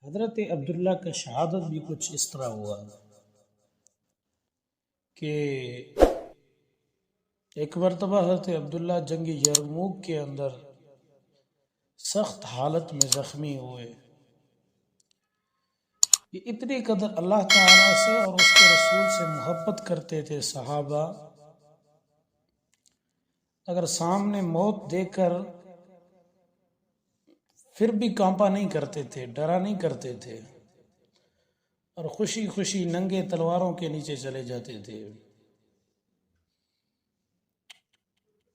حضرت عبداللہ کا شہادت بھی کچھ اس طرح ہوا کہ ایک مرتبہ حضرت عبداللہ جنگ یرموک کے اندر سخت حالت میں زخمی ہوئے۔ یہ اتنی قدر اللہ تعالیٰ سے اور اس کے رسول سے محبت کرتے تھے صحابہ، اگر سامنے موت دیکھ کر پھر بھی کانپا نہیں کرتے تھے، ڈرا نہیں کرتے تھے، اور خوشی خوشی ننگے تلواروں کے نیچے چلے جاتے تھے۔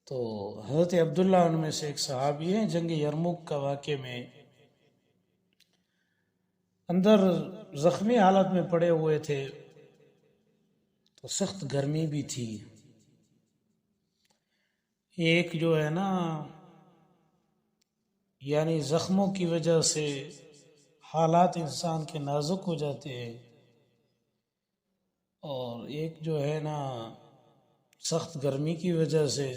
تو حضرت عبداللہ ان میں سے ایک صحابی ہیں، جنگ یرموک کا واقعے میں اندر زخمی حالت میں پڑے ہوئے تھے، تو سخت گرمی بھی تھی۔ ایک جو ہے نا یعنی زخموں کی وجہ سے حالات انسان کے نازک ہو جاتے ہیں، اور ایک جو ہے نا سخت گرمی کی وجہ سے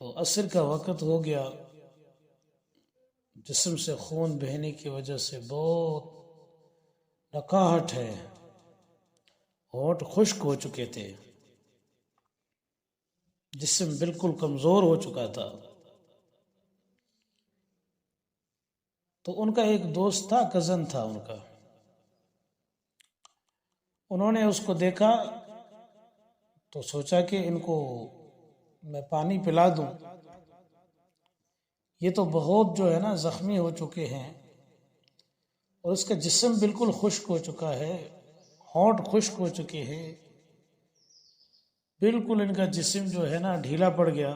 تو عصر کا وقت ہو گیا، جسم سے خون بہنے کی وجہ سے بہت نکاہٹ ہے، ہونٹ خشک ہو چکے تھے، جسم بالکل کمزور ہو چکا تھا۔ تو ان کا ایک دوست تھا، کزن تھا ان کا، انہوں نے اس کو دیکھا تو سوچا کہ ان کو میں پانی پلا دوں، یہ تو بہت جو ہے نا زخمی ہو چکے ہیں، اور اس کا جسم بالکل خشک ہو چکا ہے، ہونٹ خشک ہو چکے ہیں، بالکل ان کا جسم جو ہے نا ڈھیلا پڑ گیا۔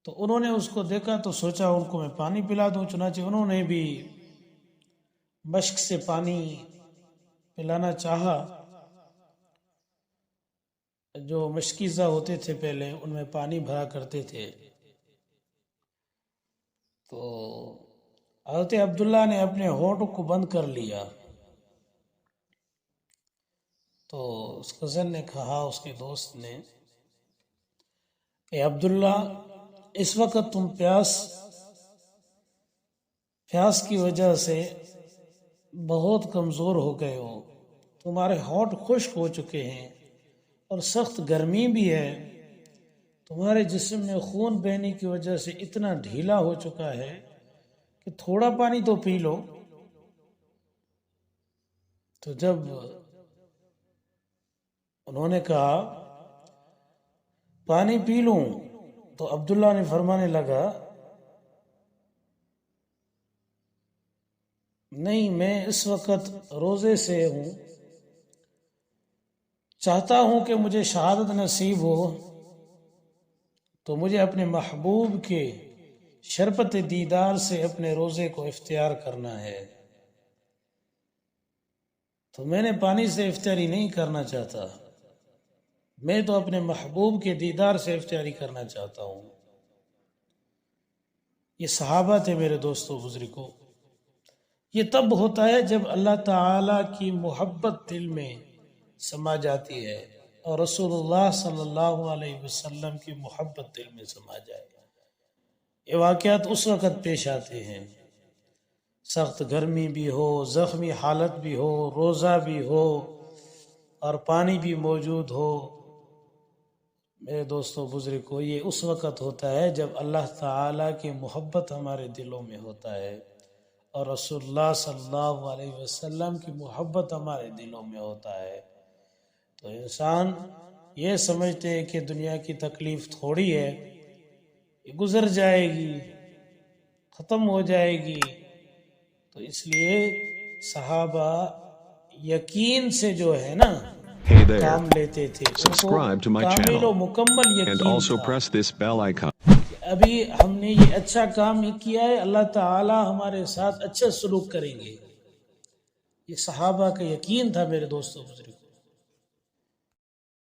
تو انہوں نے اس کو دیکھا تو سوچا ان کو میں پانی پلا دوں، چنانچہ انہوں نے بھی مشک سے پانی پلانا چاہا۔ جو مشکیزہ ہوتے تھے پہلے ان میں پانی بھرا کرتے تھے، تو حضرت عبداللہ نے اپنے ہونٹ کو بند کر لیا۔ تو اس کزن نے کہا، اس کے دوست نے، اے عبداللہ، اس وقت تم پیاس کی وجہ سے بہت کمزور ہو گئے ہو، تمہارے ہونٹ خشک ہو چکے ہیں اور سخت گرمی بھی ہے، تمہارے جسم میں خون بہنے کی وجہ سے اتنا ڈھیلا ہو چکا ہے کہ تھوڑا پانی تو پی لو۔ تو جب انہوں نے کہا پانی پی لوں، تو عبداللہ نے فرمانے لگا، نہیں، میں اس وقت روزے سے ہوں، چاہتا ہوں کہ مجھے شہادت نصیب ہو، تو مجھے اپنے محبوب کے شربت دیدار سے اپنے روزے کو افطار کرنا ہے، تو میں نے پانی سے افطاری نہیں کرنا چاہتا، میں تو اپنے محبوب کے دیدار سے افطاری کرنا چاہتا ہوں۔ یہ صحابہ تھے میرے دوستو بزرگوں۔ یہ تب ہوتا ہے جب اللہ تعالیٰ کی محبت دل میں سما جاتی ہے، اور رسول اللہ صلی اللہ علیہ وسلم کی محبت دل میں سما جائے۔ یہ واقعات اس وقت پیش آتے ہیں، سخت گرمی بھی ہو، زخمی حالت بھی ہو، روزہ بھی ہو، اور پانی بھی موجود ہو۔ میرے دوستو بزرگوں، یہ اس وقت ہوتا ہے جب اللہ تعالیٰ کی محبت ہمارے دلوں میں ہوتا ہے، اور رسول اللہ صلی اللہ علیہ وسلم کی محبت ہمارے دلوں میں ہوتا ہے، تو انسان یہ سمجھتے ہیں کہ دنیا کی تکلیف تھوڑی ہے، یہ گزر جائے گی، ختم ہو جائے گی۔ تو اس لیے صحابہ یقین سے جو ہے نا Hey there, کام لیتے تھے، ان کو subscribe to my کامل و channel مکمل and یقین also تھا press this bell icon. کہ ابھی ہم نے یہ اچھا کام ہی کیا ہے، اللہ تعالی ہمارے ساتھ اچھا سلوک کریں گے۔ یہ صحابہ کا یقین تھا میرے دوستوں بزرگوں۔